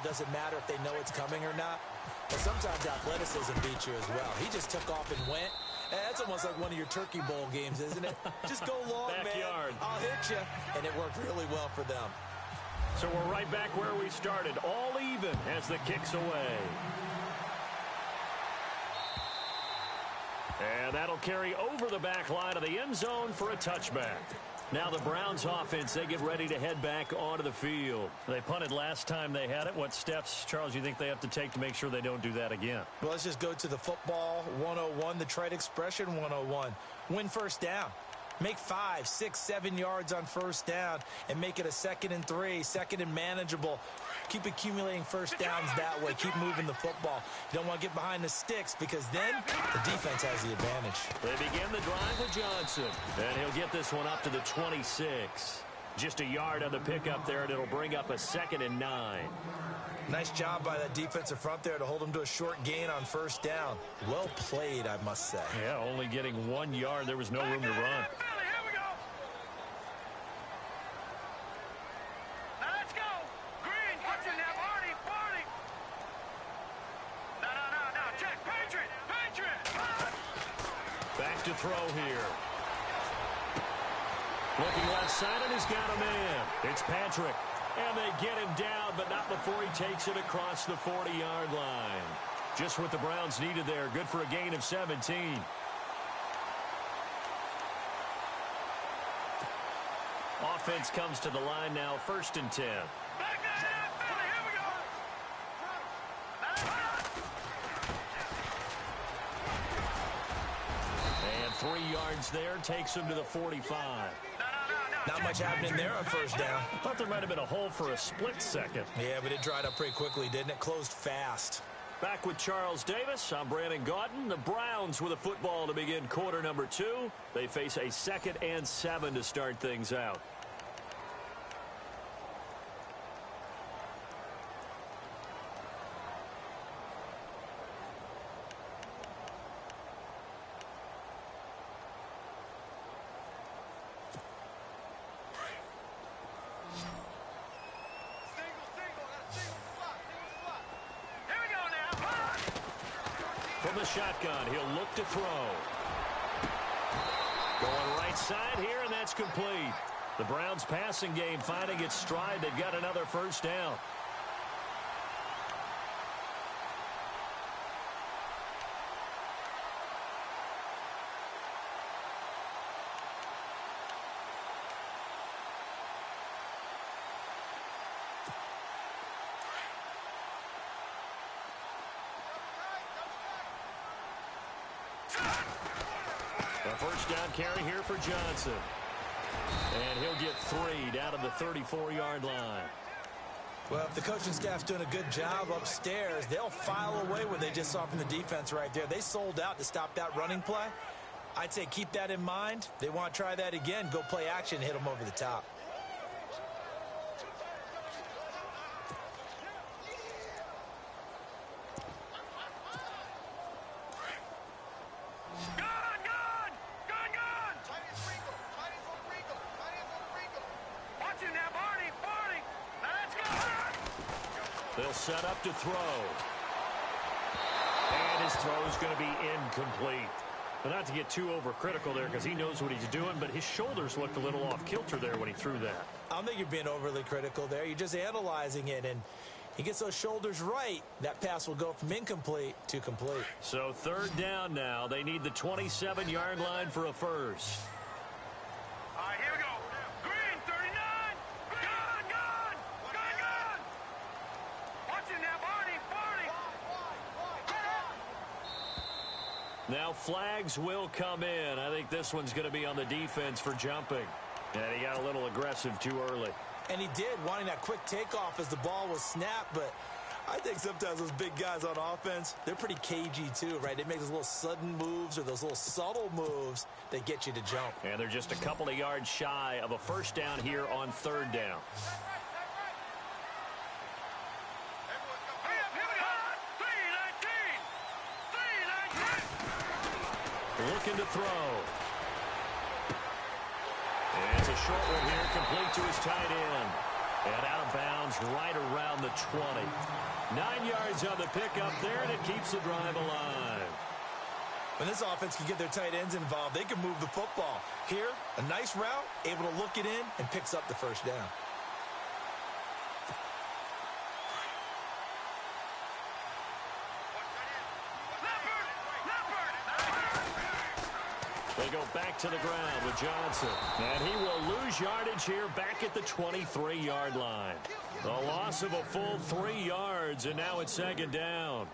doesn't matter if they know it's coming or not. But sometimes athleticism beats you as well. He just took off and went. That's almost like one of your Turkey Bowl games, isn't it? Just go long, Backyard. man. I'll hit you. And it worked really well for them. So we're right back where we started, all even as the kick's away. And that'll carry over the back line of the end zone for a touchback. Now the Browns offense, they get ready to head back onto the field. They punted last time they had it. What steps, Charles, do you think they have to take to make sure they don't do that again? Well, let's just go to the football 101, the trade expression 101. Win first down. Make 5, 6, 7 yards on first down and make it a 2nd and 3, 2nd and manageable. Keep accumulating first downs that way. Keep moving the football. You don't want to get behind the sticks because then the defense has the advantage. They begin the drive with Johnson, and he'll get this one up to the 26. Just a yard on the pickup there, and it'll bring up a 2nd and 9. Nice job by that defensive front there to hold him to a short gain on first down. Well played, I must say. Yeah, only getting 1 yard. There was no room to run. Back to throw here. Looking left side, and he's got a man. It's Patrick. And they get him down, but not before he takes it across the 40-yard line. Just what the Browns needed there. Good for a gain of 17. Offense comes to the line now, 1st and 10. And 3 yards there, takes him to the 45. Not much happening there on first down. I thought there might have been a hole for a split second. Yeah, but it dried up pretty quickly, didn't it? Closed fast. Back with Charles Davis. I'm Brandon Gaudin. The Browns with a football to begin quarter number 2. They face a 2nd and 7 to start things out. From the shotgun, he'll look to throw. Going right side here, and that's complete. The Browns passing game finding its stride. They've got another first down. A first down carry here for Johnson. And he'll get 3 down to the 34-yard line. Well, if the coaching staff's doing a good job upstairs, they'll file away what they just saw from the defense right there. They sold out to stop that running play. I'd say keep that in mind. They want to try that again. Go play action, hit them over the top. They'll set up to throw. And his throw is going to be incomplete. But not to get too overcritical there because he knows what he's doing, but his shoulders looked a little off kilter there when he threw that. I don't think you're being overly critical there. You're just analyzing it, and he gets those shoulders right. That pass will go from incomplete to complete. So 3rd down now. They need the 27-yard line for a first. All right, here we go. Green, 39. Gun. Watch it now, Barney. Now flags will come in. I think this one's going to be on the defense for jumping. And he got a little aggressive too early. And he did, wanting that quick takeoff as the ball was snapped, but I think sometimes those big guys on offense, they're pretty cagey too, right? They make those little sudden moves or those little subtle moves that get you to jump. And they're just a couple of yards shy of a first down here on 3rd down. Looking to throw. And it's a short one here, complete to his tight end. And out of bounds right around the 20. 9 yards on the pickup there, and it keeps the drive alive. When this offense can get their tight ends involved, they can move the football. Here, a nice route, able to look it in, and picks up the first down. They go back to the ground with Johnson. And he will lose yardage here back at the 23-yard line. A loss of a full 3 yards, and now it's second down.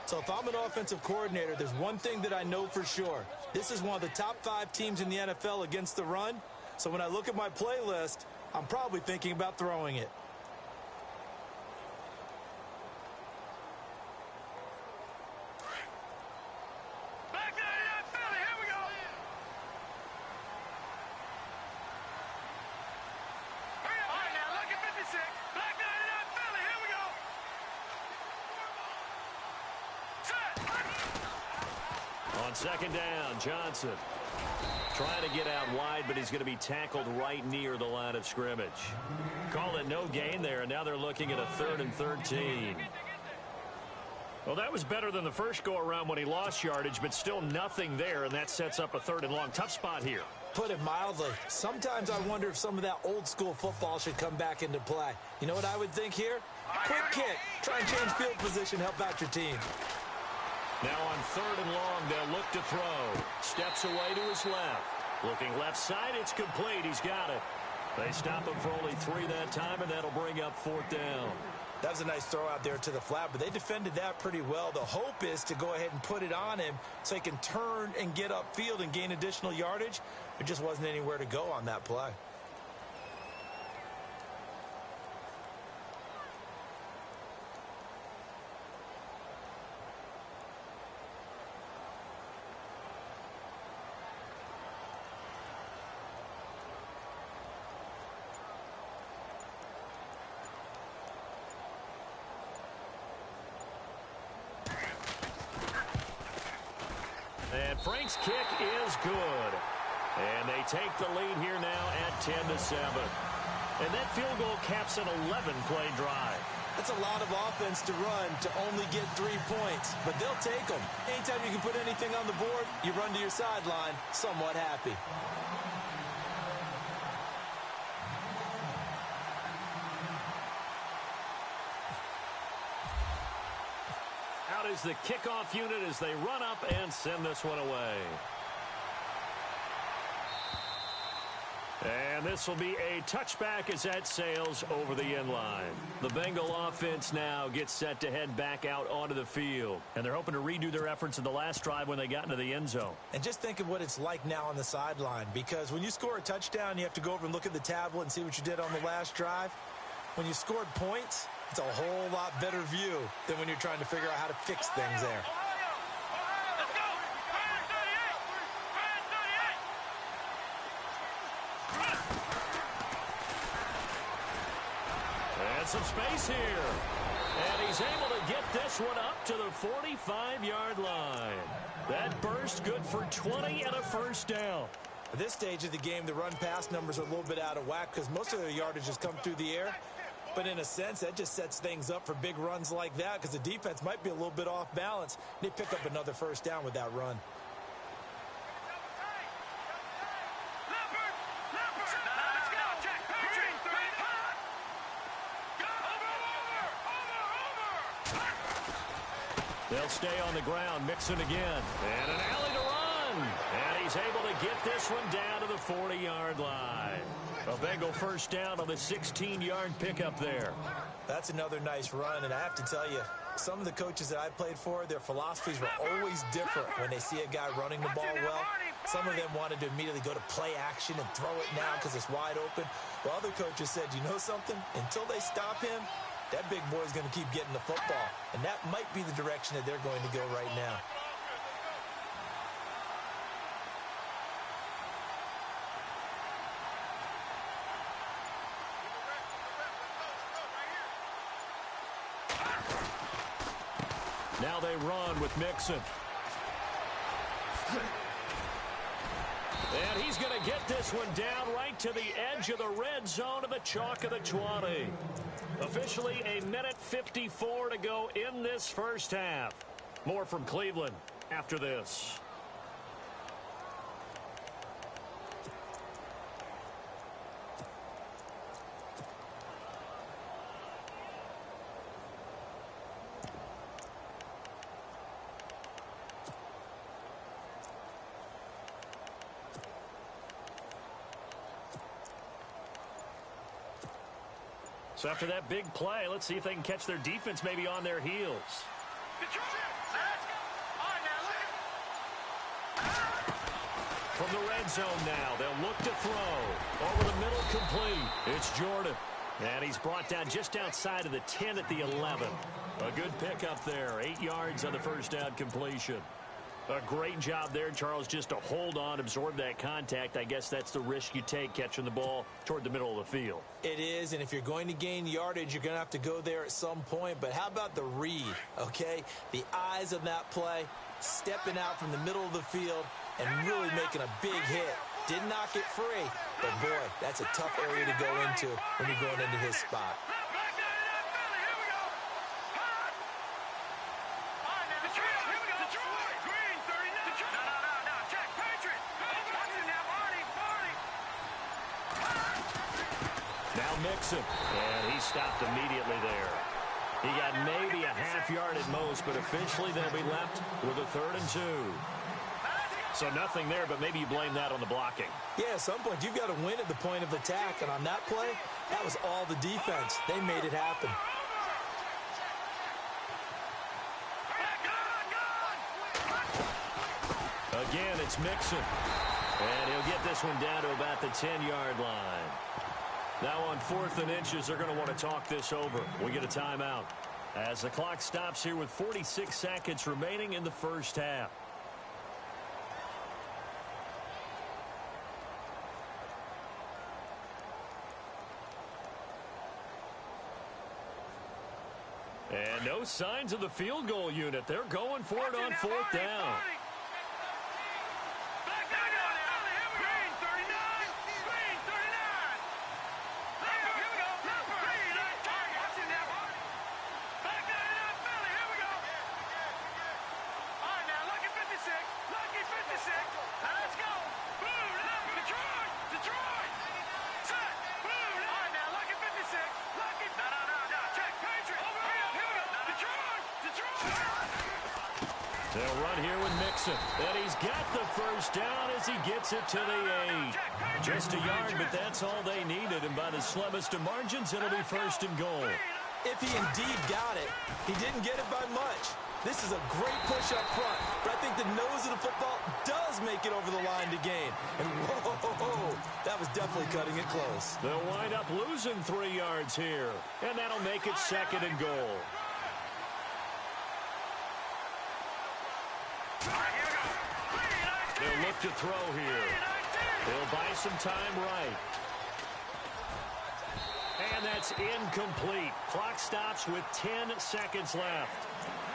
So if I'm an offensive coordinator, there's one thing that I know for sure. This is one of the top 5 teams in the NFL against the run. So when I look at my playlist, I'm probably thinking about throwing it. On second down, Johnson trying to get out wide, but he's going to be tackled right near the line of scrimmage. Call it no gain there, and now they're looking at a 3rd and 13. Well, that was better than the first go-around when he lost yardage, but still nothing there, and that sets up a 3rd and long. Tough spot here. Put it mildly. Sometimes I wonder if some of that old-school football should come back into play. You know what I would think here? Quick kick. Try and change field position, help out your team. Now on 3rd and long, they'll look to throw. Steps away to his left. Looking left side, it's complete. He's got it. They stop him for only 3 that time, and that'll bring up 4th down. That was a nice throw out there to the flat, but they defended that pretty well. The hope is to go ahead and put it on him so he can turn and get upfield and gain additional yardage. There just wasn't anywhere to go on that play. And Frank's kick is good. And they take the lead here now at 10-7. And that field goal caps an 11-play drive. That's a lot of offense to run to only get 3 points, but they'll take them. Anytime you can put anything on the board, you run to your sideline somewhat happy. Out is the kickoff unit as they run up and send this one away. And this will be a touchback as that sails over the end line. The Bengal offense now gets set to head back out onto the field. And they're hoping to redo their efforts in the last drive when they got into the end zone. And just think of what it's like now on the sideline, because when you score a touchdown, you have to go over and look at the tablet and see what you did on the last drive. When you scored points, it's a whole lot better view than when you're trying to figure out how to fix things there. And some space here. And he's able to get this one up to the 45-yard line. That burst good for 20 and a first down. At this stage of the game, the run-pass numbers are a little bit out of whack because most of their yardage has come through the air. But in a sense, that just sets things up for big runs like that because the defense might be a little bit off balance. They pick up another first down with that run. They'll stay on the ground, Mixon again. And an alley to run. And he's able to get this one down to the 40-yard line. A Bengal first down on the 16-yard pickup there. That's another nice run, and I have to tell you, some of the coaches that I played for, their philosophies were always different when they see a guy running the ball well. Some of them wanted to immediately go to play action and throw it now because it's wide open. While other coaches said, you know something? Until they stop him, that big boy's going to keep getting the football. And that might be the direction that they're going to go right now. Now they run with Mixon. And he's going to get this one down right to the edge of the red zone of the chalk of the 20. Officially a minute 54 to go in this first half. More from Cleveland after this. So after that big play, let's see if they can catch their defense maybe on their heels. From the red zone now, they'll look to throw. Over the middle, complete. It's Jordan. And he's brought down just outside of the 10 at the 11. A good pickup there. 8 yards on the first down completion. A great job there, Charles, just to hold on, absorb that contact. I guess that's the risk you take catching the ball toward the middle of the field. It is, and if you're going to gain yardage, you're going to have to go there at some point. But how about the read, okay? The eyes of that play, stepping out from the middle of the field and really making a big hit. Did not get free, but boy, that's a tough area to go into when you're going into his spot. Mixon, and he stopped immediately there. He got maybe a half yard at most, but officially they'll be left with a 3rd and 2. So nothing there, but maybe you blame that on the blocking. Yeah, at some point you've got to win at the point of attack, and on that play, that was all the defense. They made it happen. Again, it's Mixon, and he'll get this one down to about the 10-yard line. Now on 4th and inches, they're going to want to talk this over. We get a timeout as the clock stops here with 46 seconds remaining in the first half. And no signs of the field goal unit. They're going for it on 4th down. They'll run here with Mixon. And he's got the first down as he gets it to the 8. Just a yard, but that's all they needed. And by the slimmest of margins, it'll be 1st and goal. If he indeed got it, he didn't get it by much. This is a great push up front, but I think the nose of the football does make it over the line to gain. And whoa, that was definitely cutting it close. They'll wind up losing 3 yards here, and that'll make it 2nd and goal. They'll look to throw here. They'll buy some time right. And that's incomplete. Clock stops with 10 seconds left.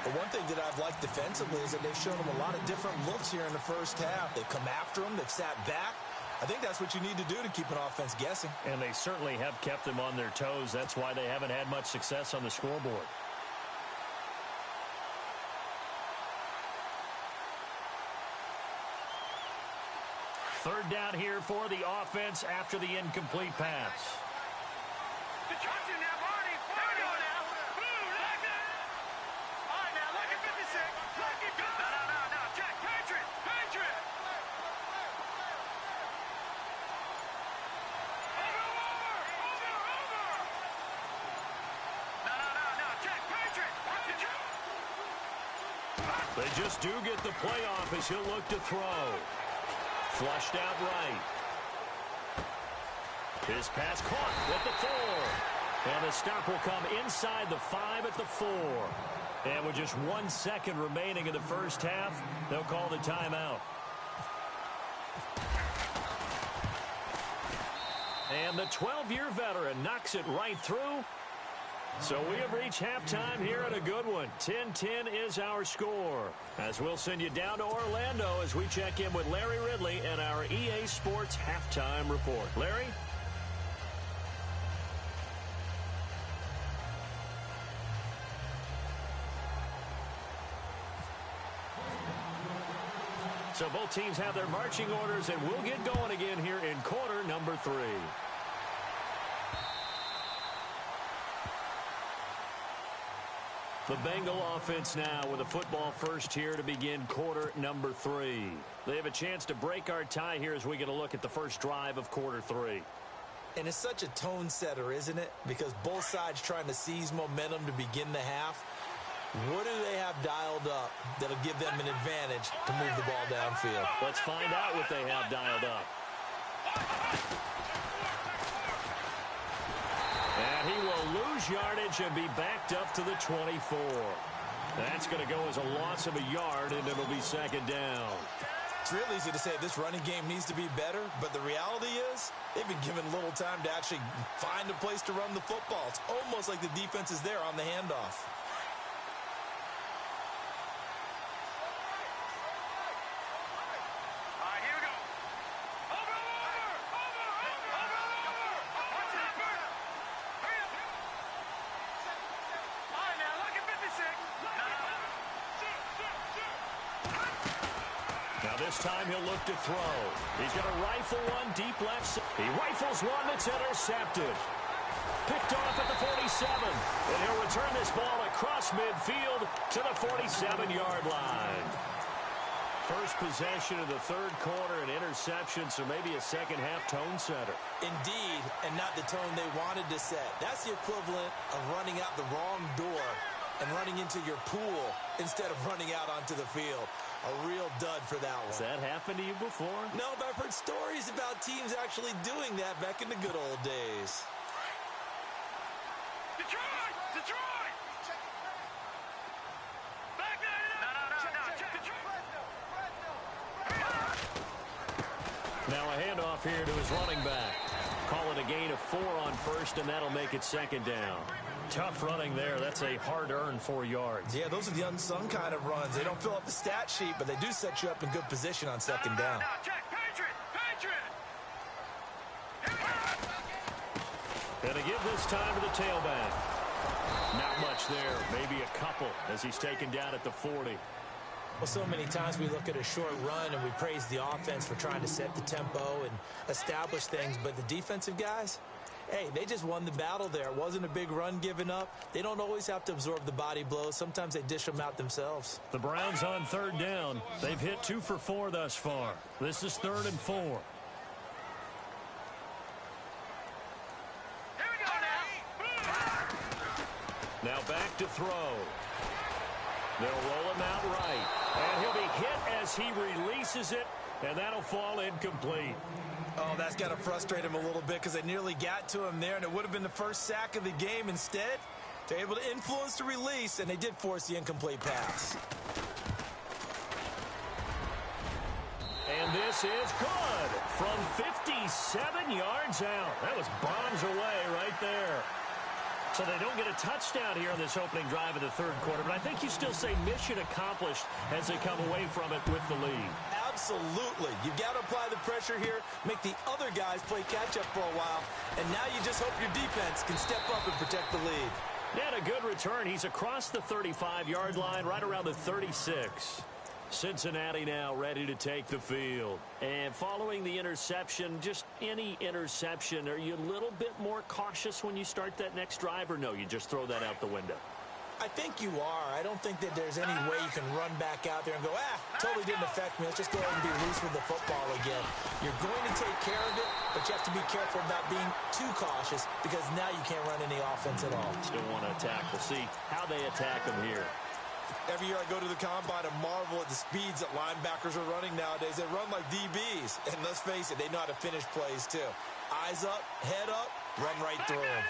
But one thing that I've liked defensively is that they've shown them a lot of different looks here in the first half. They've come after them. They've sat back. I think that's what you need to do to keep an offense guessing. And they certainly have kept them on their toes. That's why they haven't had much success on the scoreboard. Third down here for the offense after the incomplete pass. They just do get the playoff as he'll look to throw. Flushed out right. His pass caught at the 4. And the stop will come inside the 5 at the 4. And with just 1 second remaining in the first half, they'll call the timeout. And the 12-year veteran knocks it right through. So we have reached halftime here at a good one. 10-10 is our score. As we'll send you down to Orlando as we check in with Larry Ridley and our EA Sports halftime report. Larry? So both teams have their marching orders, and we'll get going again here in quarter number 3. The Bengal offense now with a football first here to begin quarter number 3. They have a chance to break our tie here as we get a look at the first drive of quarter 3. And it's such a tone setter, isn't it? Because both sides trying to seize momentum to begin the half. What do they have dialed up that'll give them an advantage to move the ball downfield? Let's find out what they have dialed up. And he will lose yardage and be backed up to the 24. That's going to go as a loss of a yard, and it'll be second down. It's real easy to say this running game needs to be better, but the reality is they've been given little time to actually find a place to run the football. It's almost like the defense is there on the handoff. This time he'll look to throw. He's going to rifle one deep left. He rifles one that's intercepted. Picked off at the 47. And he'll return this ball across midfield to the 47-yard line. First possession of the third quarter, an interception, so maybe a second-half tone setter. Indeed, and not the tone they wanted to set. That's the equivalent of running out the wrong door and running into your pool instead of running out onto the field. A real dud for that one. Has that happened to you before? No, but I've heard stories about teams actually doing that back in the good old days. Detroit! Detroit! Back there! No. Detroit! Now a handoff here to his running back. Call it a gain of 4 on first, and that'll make it second down. Tough running there. That's a hard-earned 4 yards. Yeah, those are the unsung kind of runs. They don't fill up the stat sheet, but they do set you up in good position on second down. Now, check. Patriot! And to give this time to the tailback. Not much there. Maybe a couple as he's taken down at the 40. Well, so many times we look at a short run and we praise the offense for trying to set the tempo and establish things, but the defensive guys, hey, they just won the battle there. It wasn't a big run given up. They don't always have to absorb the body blows. Sometimes they dish them out themselves. The Browns on third down. They've hit 2 for 4 thus far. This is 3rd and 4. Here we go now. Now back to throw. They'll roll him out right. And he'll be hit as he releases it, and that'll fall incomplete. Oh, that's got to frustrate him a little bit because they nearly got to him there, and it would have been the first sack of the game. Instead, they're able to influence the release, and they did force the incomplete pass. And this is good from 57 yards out. That was bombs away right there. So they don't get a touchdown here on this opening drive of the third quarter, but I think you still say mission accomplished as they come away from it with the lead. Absolutely. You've got to apply the pressure here, make the other guys play catch-up for a while, and now you just hope your defense can step up and protect the lead. And a good return. He's across the 35-yard line, right around the 36. Cincinnati now ready to take the field. And following the interception, just any interception, are you a little bit more cautious when you start that next drive, or no, you just throw that out the window? I think you are. I don't think that there's any way you can run back out there and go, totally didn't affect me. Let's just go ahead and be loose with the football again. You're going to take care of it, but you have to be careful about being too cautious because now you can't run any offense at all. Still want to attack. We'll see how they attack them here. Every year I go to the combine and marvel at the speeds that linebackers are running nowadays. They run like DBs. And let's face it, they know how to finish plays too. Eyes up, head up, run right through them.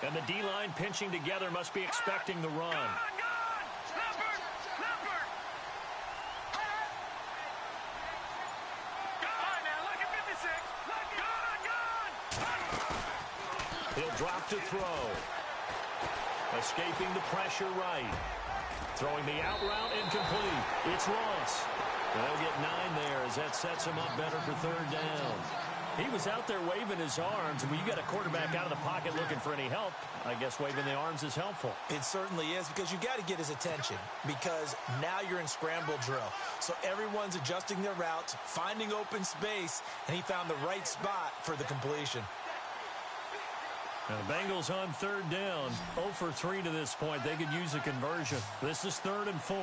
And the D-line pinching together must be expecting the run. He'll drop to throw. Escaping the pressure right. Throwing the out route incomplete. It's Ross. They'll get 9 there as that sets him up better for third down. He was out there waving his arms. When you got a quarterback out of the pocket looking for any help, I guess waving the arms is helpful. It certainly is, because you got to get his attention, because now you're in scramble drill. So everyone's adjusting their routes, finding open space, and he found the right spot for the completion. Now the Bengals on third down, 0 for 3 to this point. They could use a conversion. This is 3rd and 4.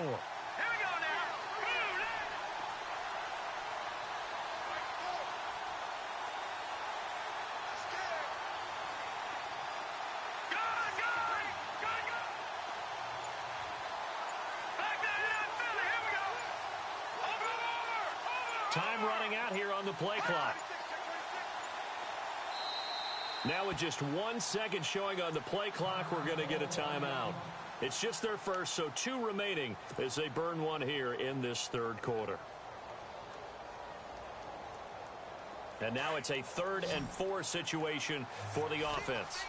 Time running out here on the play clock. Now with just 1 second showing on the play clock, we're going to get a timeout. It's just their first, so 2 remaining as they burn 1 here in this third quarter. And now it's a 3rd and 4 situation for the offense.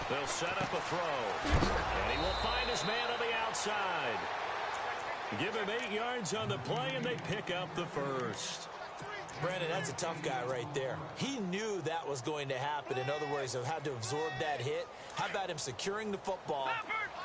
They'll set up a throw. And he will find his man on the outside. Give him 8 yards on the play, and they pick up the first. Brandon, that's a tough guy right there. He knew that was going to happen. In other words, he'll have to absorb that hit. How about him securing the football,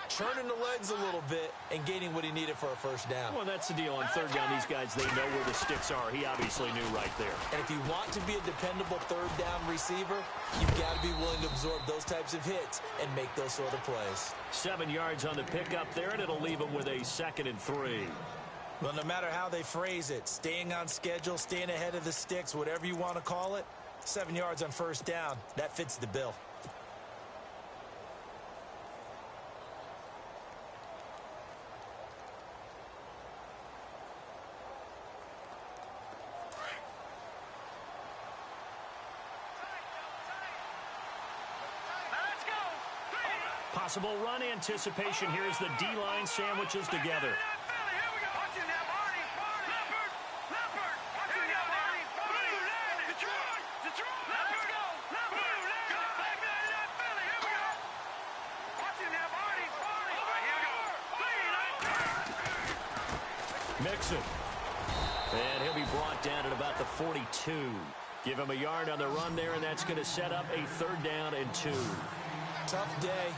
turning the legs a little bit, and gaining what he needed for a first down? Well, that's the deal. On third down, these guys, they know where the sticks are. He obviously knew right there. And if you want to be a dependable third down receiver, you've got to be willing to absorb those types of hits and make those sort of plays. 7 yards on the pickup there, and it'll leave him with a 2nd and 3. Well, no matter how they phrase it, staying on schedule, staying ahead of the sticks, whatever you want to call it, 7 yards on first down, that fits the bill. Possible run anticipation here as the D-line sandwiches together. Mixon. And he'll be brought down at about the 42. Give him a yard on the run there, and that's going to set up a 3rd down and 2. Tough day,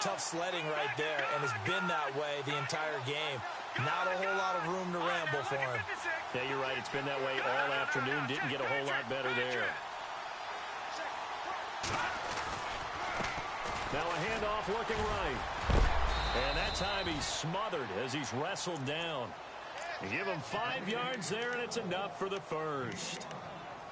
tough sledding right there, and it's been that way the entire game. Not a whole lot of room to ramble for him. Yeah, you're right. It's been that way all afternoon. Didn't get a whole lot better there. Now a handoff looking right. And that time he's smothered as he's wrestled down. Give him 5 yards there, and it's enough for the first.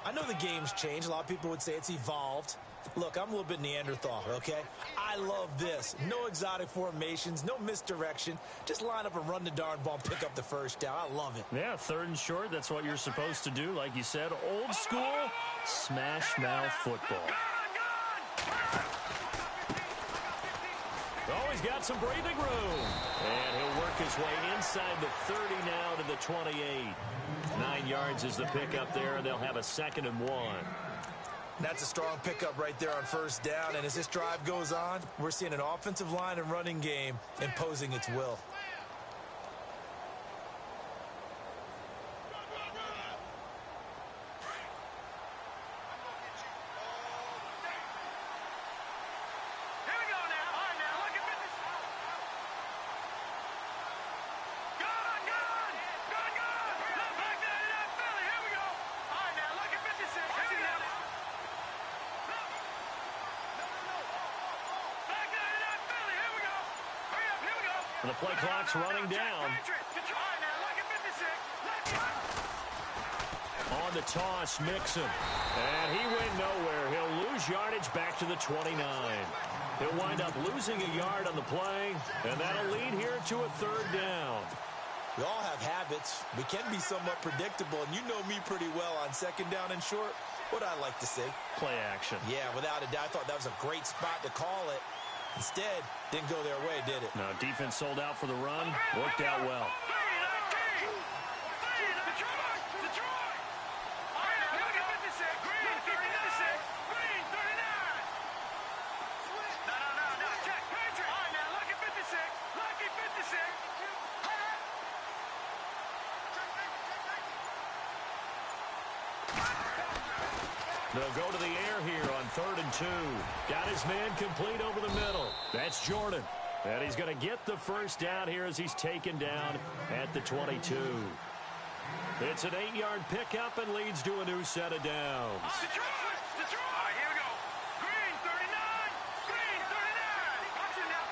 I know the game's changed. A lot of people would say it's evolved. Look, I'm a little bit Neanderthal, okay? I love this. No exotic formations, no misdirection. Just line up and run the darn ball and pick up the first down. I love it. Yeah, 3rd and short, that's what you're supposed to do. Like you said, old school, smash mouth football. Oh, he's got some breathing room. And he'll work his way inside the 30 now to the 28. 9 yards is the pickup there, and they'll have a 2nd and 1. That's a strong pickup right there on first down. And as this drive goes on, we're seeing an offensive line and running game imposing its will. The play clock's running down. on the toss, Mixon. And he went nowhere. He'll lose yardage back to the 29. He'll wind up losing a yard on the play, and that'll lead here to a third down. We all have habits. We can be somewhat predictable, and you know me pretty well on second down and short. What I like to say? Play action. Yeah, without a doubt. I thought that was a great spot to call it. Instead, didn't go their way, did it? No, defense sold out for the run. Worked out well. They'll go to the air here on 3rd and 2. Got his man complete over the middle. That's Jordan. And he's going to get the first down here as he's taken down at the 22. It's an 8-yard pickup and leads to a new set of downs. Detroit! Detroit! All right, here we go. Green, 39. Green, 39. Watch it now.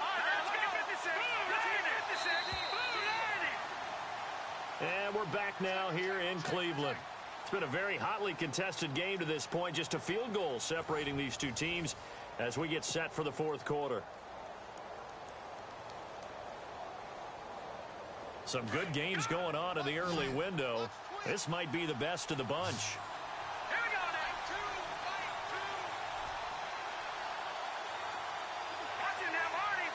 All right, let's go. 56. Blue 56. Blue 90. And we're back now here in Cleveland. It's been a very hotly contested game to this point. Just a field goal separating these two teams as we get set for the fourth quarter. Some good games going on in the early window. This might be the best of the bunch. Here we go now. Watch it now, Marty.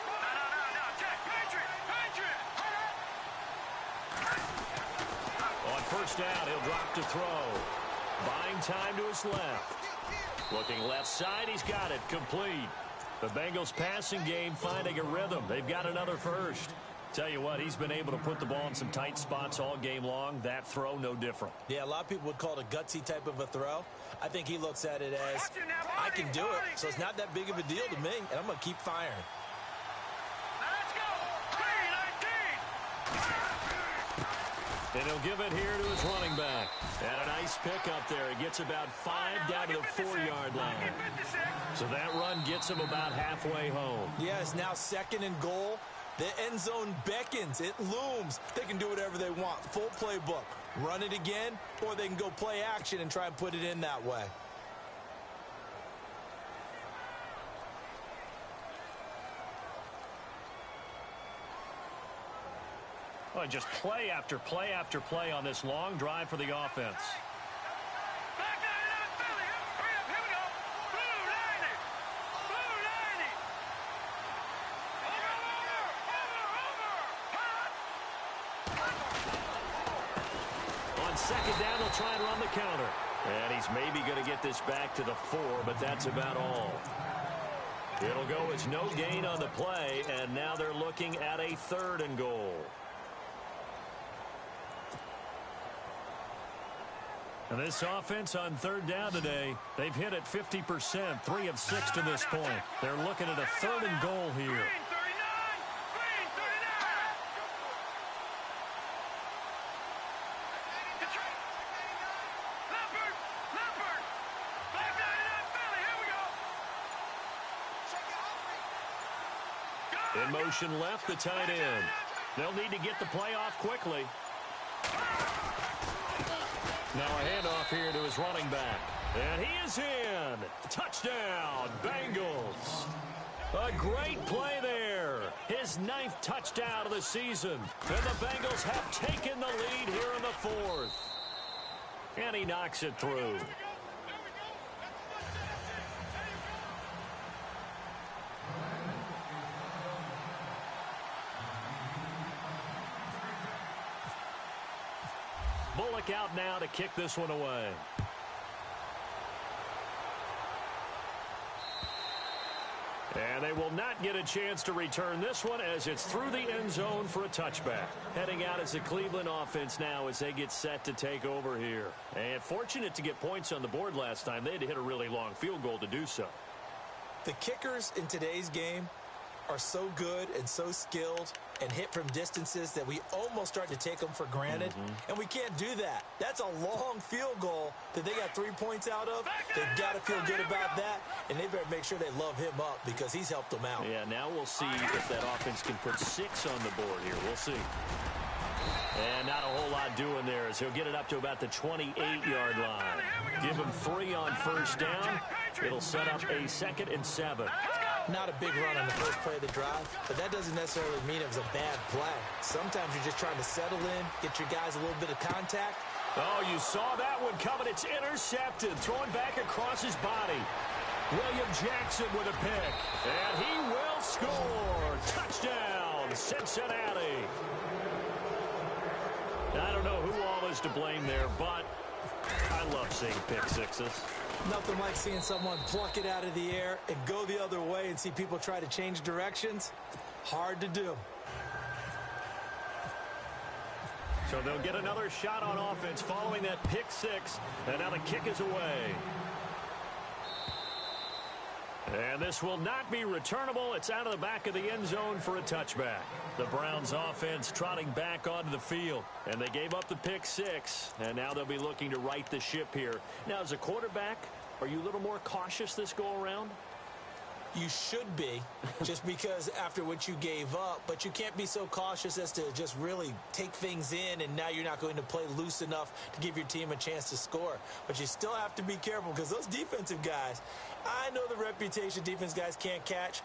No. Check. Patriot. On first down, he'll drop to throw. Buying time to his left. Looking left side, he's got it. Complete. The Bengals passing game finding a rhythm. They've got another first. Tell you what, he's been able to put the ball in some tight spots all game long. That throw, no different. Yeah, a lot of people would call it a gutsy type of a throw. I think he looks at it as, I can do it, so it's not that big of a deal to me, and I'm going to keep firing. Let's go. Green, 19. And he'll give it here to his running back. And a nice pickup there. He gets about 5 down to the 4-yard line. So that run gets him about halfway home. Yeah, it's now 2nd and goal. The end zone beckons. It looms. They can do whatever they want. Full playbook. Run it again, or they can go play action and try and put it in that way. Well, just play after play after play on this long drive for the offense. Back 99 Philly. Hurry up. Here we go. Blue 90. Blue 90. Over. On second down, they'll try and run the counter. And he's maybe going to get this back to the 4, but that's about all. It'll go as no gain on the play, and now they're looking at a 3rd and goal. And this offense on 3rd down today, they've hit it 50%, 3 of 6 to this point. They're looking at a 3rd and goal here. Green 39. Green 39. Detroit. Leopard. Back 99 Philly. Here we go. In motion left, the tight end. They'll need to get the play off quickly. Now a handoff here to his running back. And he is in. Touchdown, Bengals. A great play there. His 9th touchdown of the season. And the Bengals have taken the lead here in the 4th. And he knocks it through. Bullock out now to kick this one away. And they will not get a chance to return this one as it's through the end zone for a touchback. Heading out as the Cleveland offense now as they get set to take over here. And fortunate to get points on the board last time. They had to hit a really long field goal to do so. The kickers in today's game are so good and so skilled and hit from distances that we almost start to take them for granted. And we can't do that. That's a long field goal that they got 3 points out of. They've got to feel good about that, and they better make sure they love him up because he's helped them out. Yeah, now we'll see if that offense can put 6 on the board here. We'll see. And not a whole lot doing there as he'll get it up to about the 28-yard line. Give him 3 on first down. It'll set up a 2nd and 7. Not a big run on the first play of the drive, but that doesn't necessarily mean it was a bad play. Sometimes you're just trying to settle in, get your guys a little bit of contact. Oh, you saw that one coming. It's intercepted. Throwing back across his body. William Jackson with a pick. And he will score. Touchdown, Cincinnati. I don't know who all is to blame there, but I love seeing pick sixes. Nothing like seeing someone pluck it out of the air and go the other way and see people try to change directions. Hard to do. So they'll get another shot on offense following that pick six. And now the kick is away. And this will not be returnable. It's out of the back of the end zone for a touchback. The Browns offense trotting back onto the field. And they gave up the pick six. And now they'll be looking to right the ship here. Now, as a quarterback, are you a little more cautious this go-around? You should be, just because after what you gave up. But you can't be so cautious as to just really take things in, and now you're not going to play loose enough to give your team a chance to score. But you still have to be careful because those defensive guys, I know the reputation defense guys can't catch.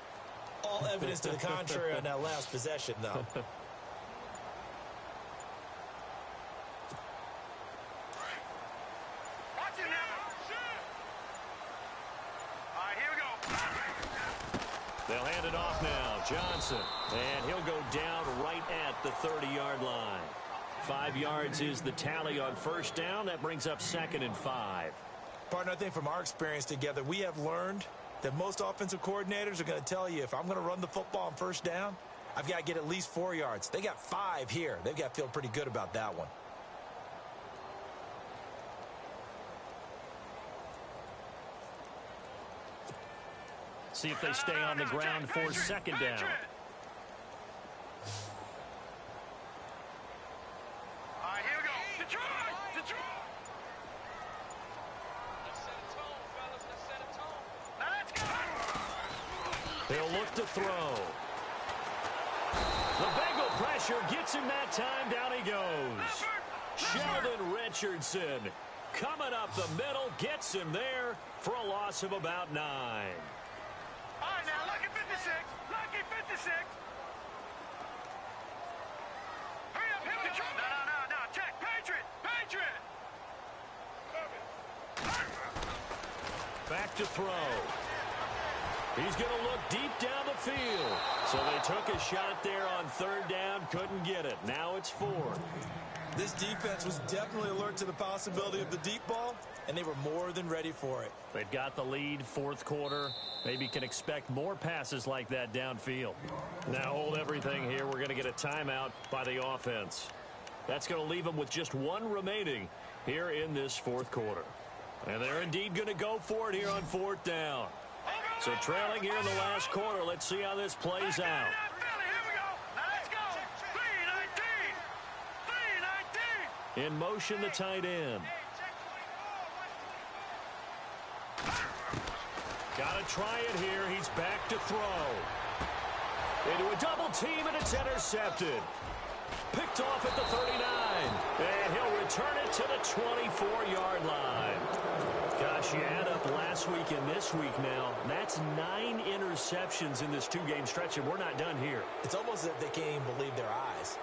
All evidence to the contrary on that last possession, though. They'll hand it off now. Johnson. And he'll go down right at the 30-yard line. 5 yards is the tally on first down. That brings up 2nd and 5. Partner, I think from our experience together, we have learned that most offensive coordinators are going to tell you, if I'm going to run the football on first down, I've got to get at least 4 yards. They got 5 here. They've got to feel pretty good about that one. See if they stay on the ground for 2nd down. Here we go. Detroit! Detroit! Let's go! They'll look to throw. The Bengal pressure gets him that time. Down he goes. Sheldon Richardson coming up the middle, gets him there for a loss of about 9. All right, now, lucky 56. Lucky 56. Hurry up, Detroit. No. Check. Patriot. Back to throw. He's going to look deep down the field. So they took a shot there on 3rd down, couldn't get it. Now it's 4th. This defense was definitely alert to the possibility of the deep ball, and they were more than ready for it. They've got the lead, 4th quarter. Maybe can expect more passes like that downfield. Now hold everything here. We're going to get a timeout by the offense. That's going to leave them with just 1 remaining here in this 4th quarter. And they're indeed going to go for it here on 4th down. So trailing here in the last quarter. Let's see how this plays out. In motion, the tight end. Got to try it here. He's back to throw. Into a double team, and it's intercepted. Picked off at the 39. And he'll return it to the 24-yard line. Gosh, you add up last week and this week now. That's 9 interceptions in this 2-game stretch, and we're not done here. It's almost as if they can't even believe their eyes.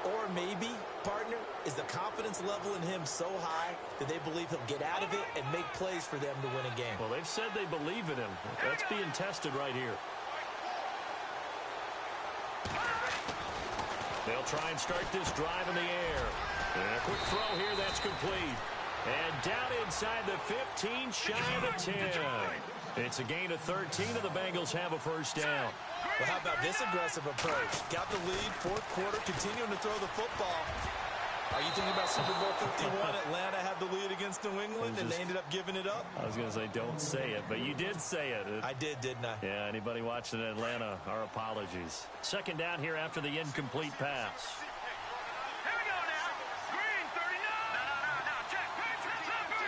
Or maybe, partner, is the confidence level in him so high that they believe he'll get out of it and make plays for them to win a game. Well, they've said they believe in him. That's being tested right here. They'll try and start this drive in the air. And a quick throw here, that's complete. And down inside the 15, shy of the 10. It's a gain of 13, and the Bengals have a first down. Well, how about this aggressive approach? Got the lead, 4th quarter, continuing to throw the football. Are you thinking about Super Bowl 51? Atlanta had the lead against New England, and they ended up giving it up? I was going to say, don't say it, but you did say it. I did, didn't I? Yeah, anybody watching in Atlanta, our apologies. 2nd down here after the incomplete pass. Here we go now. Green, 39. No. Check. Patriot, number.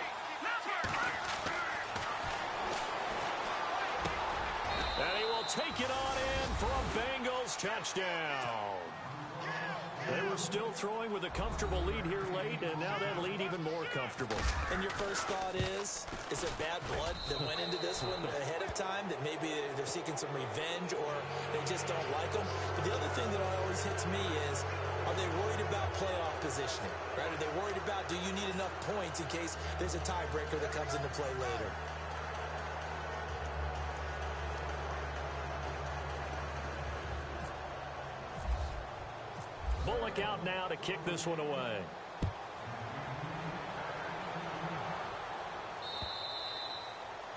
And he will take it on in for a Bengals touchdown. They were still throwing with a comfortable lead here late, and now that lead even more comfortable. And your first thought is it bad blood that went into this one ahead of time, that maybe they're seeking some revenge or they just don't like them? But the other thing that always hits me is, are they worried about playoff positioning? Right? Are they worried about, do you need enough points in case there's a tiebreaker that comes into play later? Bullock out now to kick this one away.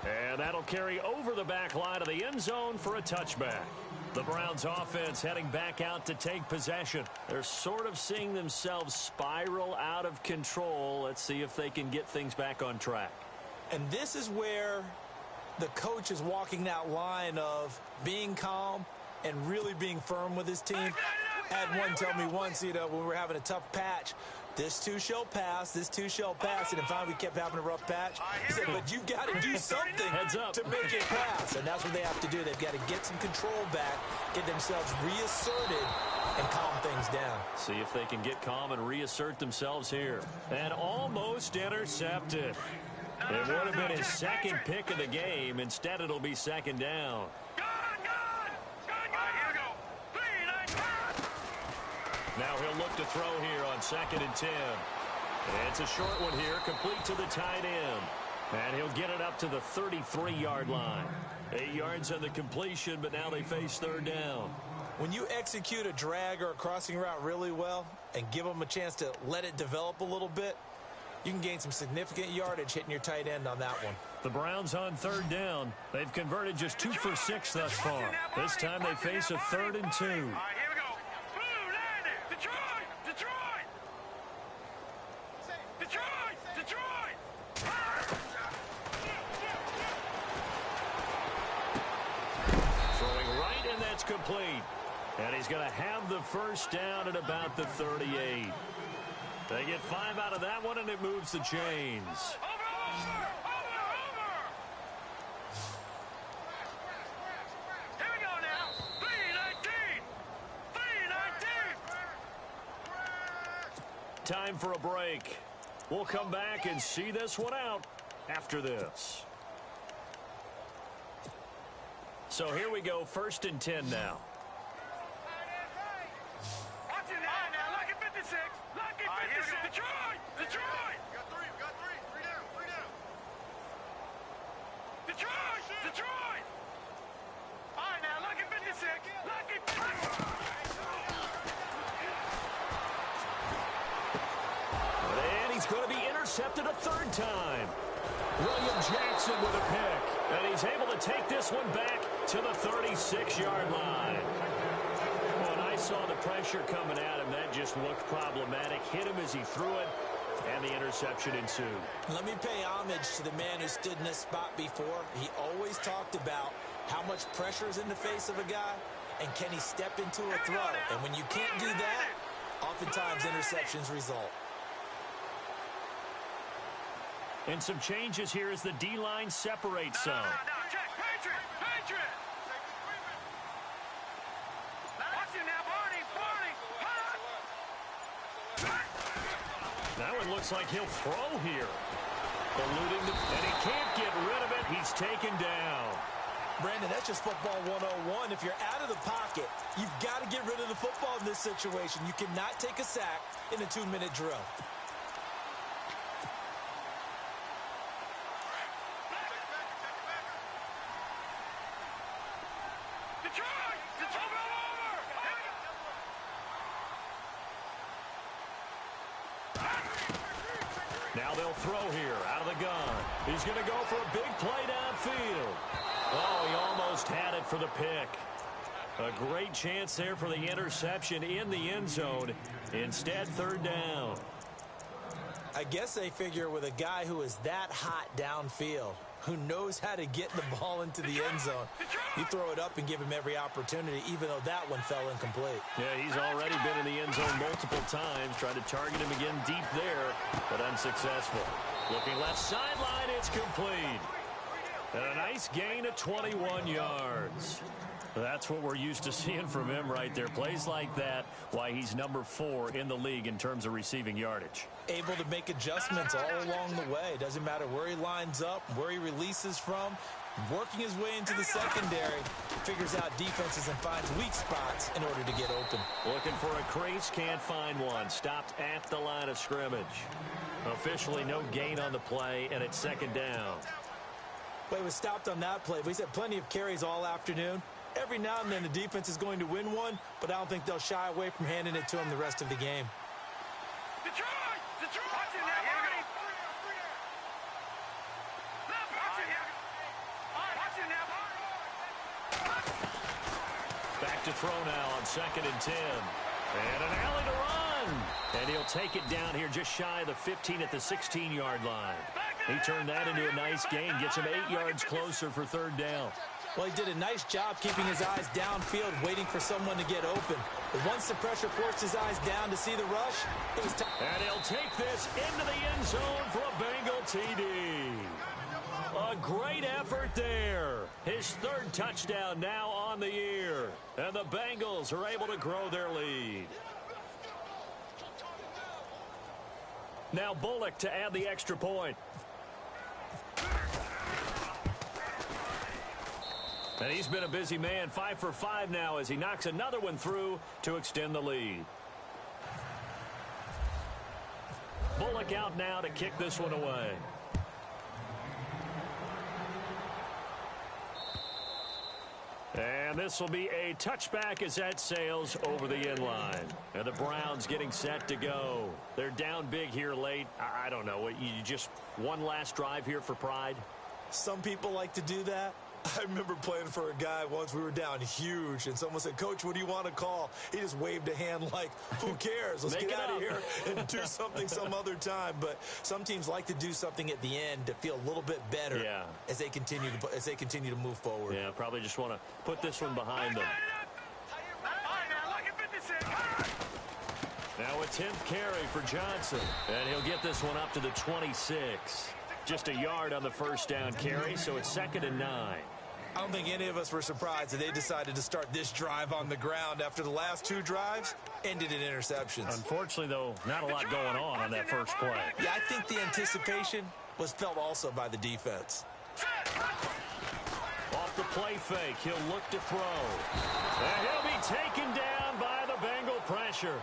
And that'll carry over the back line of the end zone for a touchback. The Browns offense heading back out to take possession. They're sort of seeing themselves spiral out of control. Let's see if they can get things back on track. And this is where the coach is walking that line of being calm and really being firm with his team. I had one tell me once, when we were having a tough patch, this too shall pass, this too shall pass, and then finally we kept having a rough patch. He said, but you've got to do something to make it pass, and that's what they have to do. They've got to get some control back, get themselves reasserted, and calm things down. See if they can get calm and reassert themselves here. And almost intercepted. It would have been his second pick of the game. Instead, it'll be second down. Now he'll look to throw here on 2nd and 10. And it's a short one here, complete to the tight end. And he'll get it up to the 33-yard line. 8 yards on the completion, but now they face third down. When you execute a drag or a crossing route really well and give them a chance to let it develop a little bit, you can gain some significant yardage hitting your tight end on that one. The Browns on third down. They've converted just 2 for 6 thus far. This time they face a 3rd and 2. Complete. And he's going to have the first down at about the 38. They get 5 out of that one, and it moves the chains. Here we go now. 3-19. Time for a break. We'll come back and see this one out after this. So here we go, 1st and 10 now. Watch it now, lucky 56. Lucky 56. Detroit! Detroit! Got three. 3 down. Detroit! All right, now, lucky 56. Lucky 56. And he's going to be intercepted a 3rd time. William Jackson with a pick. And he's able to take this one back to the 36-yard line. When I saw the pressure coming at him, that just looked problematic. Hit him as he threw it, and the interception ensued. Let me pay homage to the man who stood in this spot before. He always talked about how much pressure is in the face of a guy, and can he step into a throw. And when you can't do that, oftentimes interceptions result. And some changes here as the D-line separates some. Check. Patriot! Watch him now, Barney! That one looks like he'll throw here. Eluding and he can't get rid of it. He's taken down. Brandon, that's just football 101. If you're out of the pocket, you've got to get rid of the football in this situation. You cannot take a sack in a 2-minute drill. Now they'll throw here out of the gun. He's going to go for a big play downfield. Oh, he almost had it for the pick. A great chance there for the interception in the end zone. Instead, 3rd down. I guess they figure with a guy who is that hot downfield, who knows how to get the ball into the end zone, you throw it up and give him every opportunity, even though that one fell incomplete. Yeah, he's already been in the end zone multiple times, tried to target him again deep there, but unsuccessful. Looking left sideline, it's complete. And a nice gain of 21 yards. That's what we're used to seeing from him right there. Plays like that, why he's number 4 in the league in terms of receiving yardage. Able to make adjustments all along the way. Doesn't matter where he lines up, where he releases from. Working his way into the secondary, figures out defenses and finds weak spots in order to get open. Looking for a crease, can't find one. Stopped at the line of scrimmage. Officially no gain on the play, and it's second down. Well, he was stopped on that play, but he's had plenty of carries all afternoon. Every now and then the defense is going to win one, but I don't think they'll shy away from handing it to him the rest of the game. Detroit! Detroit! Watch it now, Marty! Watch it now! Watch it now! Back to throw now on 2nd and 10. And an alley to run. And he'll take it down here just shy of the 15 at the 16-yard line. He turned that into a nice gain. Gets him 8 yards closer for 3rd down. Well, he did a nice job keeping his eyes downfield, waiting for someone to get open. But once the pressure forced his eyes down to see the rush, it was time. And he'll take this into the end zone for a Bengal TD. A great effort there. His 3rd touchdown now on the year. And the Bengals are able to grow their lead. Now Bullock to add the extra point. And he's been a busy man, 5 for 5 now as he knocks another one through to extend the lead. Bullock out now to kick this one away. And this will be a touchback as that sails over the end line. And the Browns getting set to go. They're down big here late. I don't know. You just one last drive here for pride? Some people like to do that. I remember playing for a guy once. We were down huge, and someone said, "Coach, what do you want to call?" He just waved a hand like, "Who cares? Let's get out of here and do something some other time." But some teams like to do something at the end to feel a little bit better as they continue to move forward. Yeah, probably just want to put this one behind them. Now a 10th carry for Johnson, and he'll get this one up to the 26. Just a yard on the first down carry, so it's 2nd and 9. I don't think any of us were surprised that they decided to start this drive on the ground after the last 2 drives ended in interceptions. Unfortunately, though, not a lot going on that first play. Yeah, I think the anticipation was felt also by the defense. Off the play fake, he'll look to throw. And he'll be taken down by the Bengal pressure.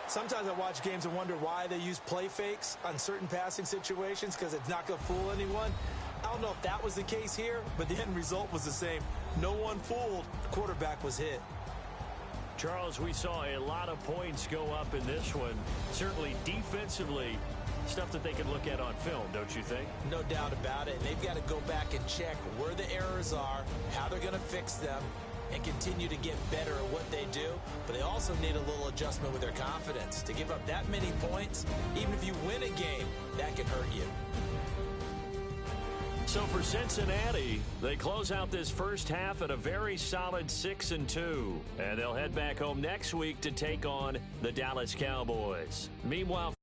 Sometimes I watch games and wonder why they use play fakes on certain passing situations, because it's not going to fool anyone. I don't know if that was the case here, but the end result was the same. No one fooled. The quarterback was hit. Charles, we saw a lot of points go up in this one. Certainly defensively, stuff that they can look at on film, don't you think? No doubt about it. And they've got to go back and check where the errors are, how they're going to fix them, and continue to get better at what they do. But they also need a little adjustment with their confidence. To give up that many points, even if you win a game, that can hurt you. So for Cincinnati, they close out this first half at a very solid 6-2. And they'll head back home next week to take on the Dallas Cowboys. Meanwhile,